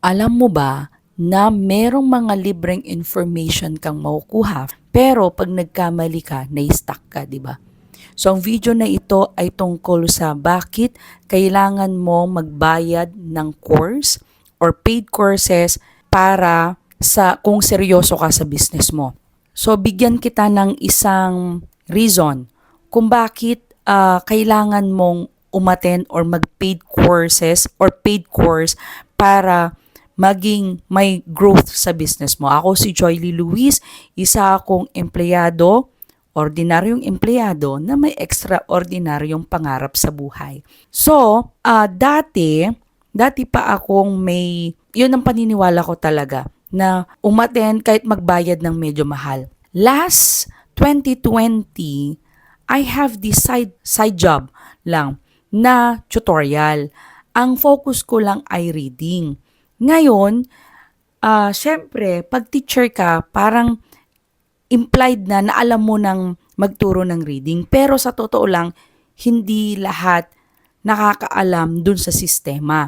Alam mo ba na merong mga libreng information kang makukuha pero pag nagkamali ka, na-stuck ka, di ba? So ang video na ito ay tungkol sa bakit kailangan mo magbayad ng course or paid courses para sa kung seryoso ka sa business mo. So bigyan kita ng isang reason kung bakit kailangan mong umattend or mag-paid courses or paid course para maging may growth sa business mo. Ako si Joy Lee Luis, isa akong empleyado, ordinaryong empleyado na may extraordinaryong pangarap sa buhay. So, dati pa akong yun ang paniniwala ko talaga, na umattend kahit magbayad ng medyo mahal. Last 2020, I have this side job lang na tutorial. Ang focus ko lang ay reading. Ngayon, syempre, pag teacher ka, parang implied na alam mo ng magturo ng reading. Pero sa totoo lang, hindi lahat nakakaalam dun sa sistema.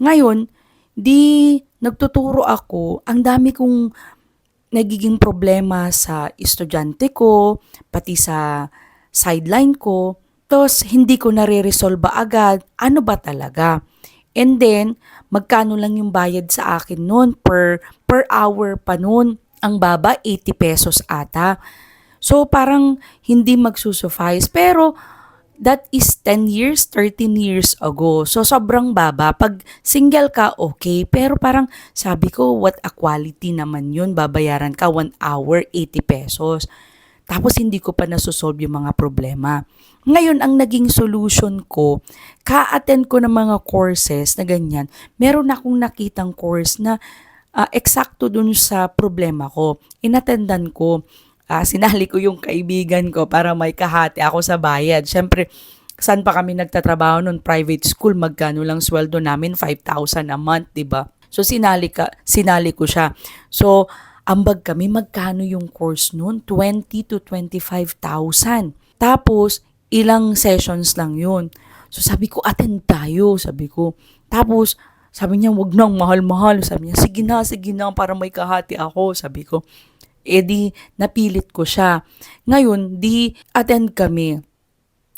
Ngayon, di nagtuturo ako, ang dami kong nagiging problema sa estudyante ko, pati sa sideline ko, tapos hindi ko nare-resolve agad, ano ba talaga? And then, magkano lang yung bayad sa akin noon per hour pa noon? Ang baba, 80 pesos ata. So, parang hindi magsusuffice. Pero, that is 10 years, 13 years ago. So, sobrang baba. Pag single ka, okay. Pero parang sabi ko, what a quality naman yun. Babayaran ka 1 hour, 80 pesos. Tapos hindi ko pa nasusolve yung mga problema. Ngayon, ang naging solution ko, ka-attend ko ng mga courses na ganyan. Meron akong nakitang course na eksakto dun sa problema ko. Inattendan ko. Sinali ko yung kaibigan ko para may kahati ako sa bayad. Siyempre, saan pa kami nagtatrabaho nun? Private school, magkano lang sweldo namin? 5,000 a month, diba? So, sinali ko siya. So, ambag kami, magkano yung course nun? 20 to 25,000. Tapos, ilang sessions lang yun. So, sabi ko, attend tayo, sabi ko. Tapos, sabi niya, wag nang mahal-mahal. Sabi niya, sige na, para may kahati ako, sabi ko. Di, napilit ko siya. Ngayon, di attend kami.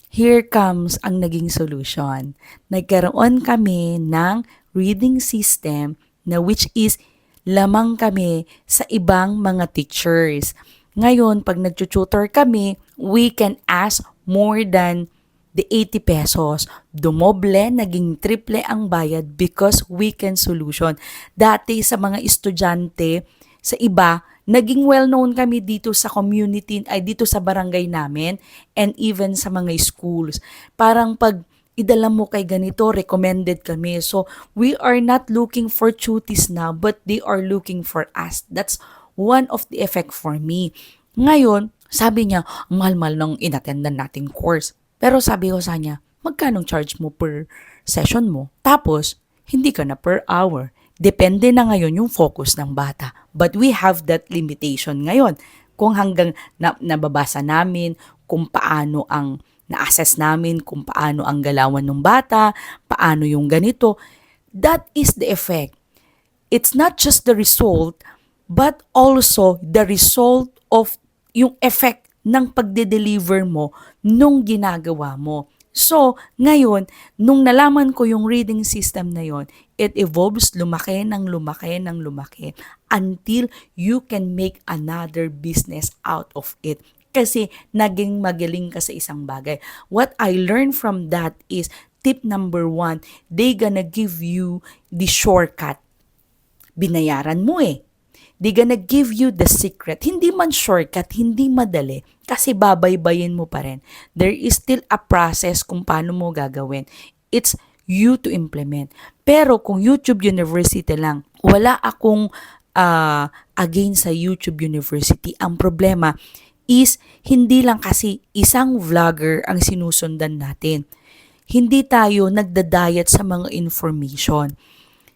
Here comes ang naging solution. Nagkaroon kami ng reading system na which is lamang kami sa ibang mga teachers. Ngayon, pag nag-tutor kami, we can ask more than the 80 pesos. Dumoble, naging triple ang bayad because weekend solution. Dati sa mga estudyante, sa iba, naging well-known kami dito sa community, ay dito sa barangay namin, and even sa mga schools. Parang pag idala mo kay ganito, recommended kami. So, we are not looking for cuties now, but they are looking for us. That's one of the effect for me. Ngayon, sabi niya, mahal-mahal nung inattendan nating course. Pero sabi ko sa kanya, magkano charge mo per session mo? Tapos, hindi ka na per hour. Depende na ngayon yung focus ng bata. But we have that limitation ngayon. Kung hanggang nababasa namin, kung paano ang na-assess namin, kung paano ang galawan ng bata, paano yung ganito, that is the effect. It's not just the result, but also the result of yung effect ng pagde-deliver mo nung ginagawa mo. So, ngayon, nung nalaman ko yung reading system na yon, it evolves, lumaki until you can make another business out of it. Kasi naging magaling ka sa isang bagay. What I learned from that is, tip number 1, they gonna give you the shortcut. Binayaran mo eh. They gonna give you the secret. Hindi man shortcut, hindi madali. Kasi babaybayin mo pa rin. There is still a process kung paano mo gagawin. It's you to implement. Pero kung YouTube University lang, wala akong against sa YouTube University. Ang problema is, hindi lang kasi isang vlogger ang sinusundan natin. Hindi tayo nagdadayat sa mga information.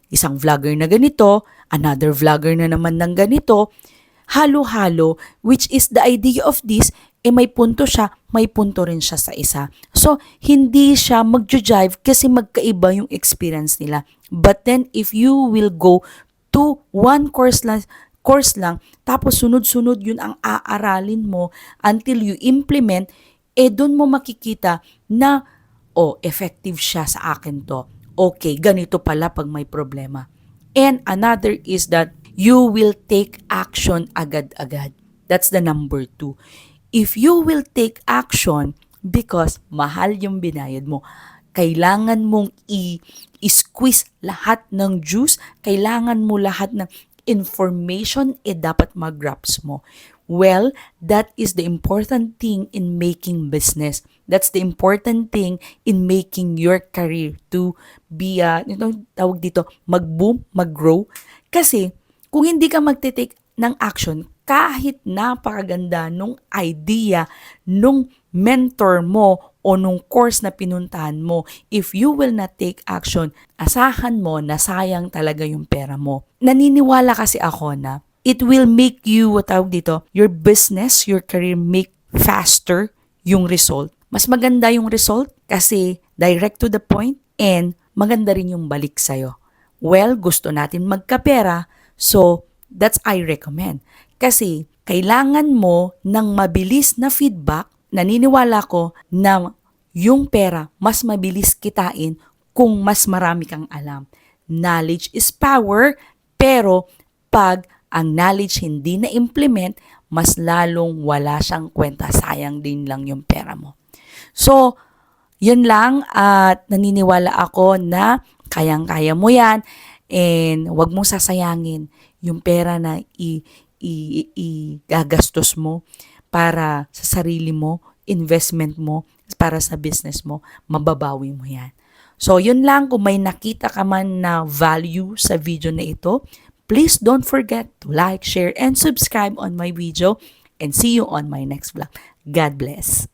Isang vlogger na ganito, another vlogger na naman ng ganito, halo-halo, which is the idea of this, may punto siya, may punto rin siya sa isa. So, hindi siya mag-jive kasi magkaiba yung experience nila. But then, if you will go to one course lang, tapos sunod-sunod yun ang aaralin mo until you implement, doon mo makikita na, effective siya sa akin to. Okay, ganito pala pag may problema. And another is that you will take action agad-agad. That's the number 2. If you will take action because mahal yung binayad mo, kailangan mong i-squeeze lahat ng juice, kailangan mo lahat ng information, dapat mag-grasp mo. Well, that is the important thing in making business. That's the important thing in making your career to be, tawag dito, mag-boom, mag-grow. Kasi, kung hindi ka magte-take ng action, kahit napakaganda nung idea, nung mentor mo, o nung course na pinuntahan mo, if you will not take action, asahan mo na sayang talaga yung pera mo. Naniniwala kasi ako na it will make you, your business, your career make faster yung result. Mas maganda yung result kasi direct to the point and maganda rin yung balik sa'yo. Well, gusto natin magkapera, so that's I recommend. Kasi kailangan mo ng mabilis na feedback. Naniniwala ko na yung pera mas mabilis kitain kung mas marami kang alam. Knowledge is power, pero pag ang knowledge hindi na-implement, mas lalong wala siyang kwenta. Sayang din lang yung pera mo. So, yun lang at naniniwala ako na kayang-kaya mo yan and wag mong sasayangin yung pera na gagastos mo para sa sarili mo, investment mo, para sa business mo, mababawi mo yan. So, yun lang. Kung may nakita ka man na value sa video na ito, please don't forget to like, share, and subscribe on my video and see you on my next vlog. God bless.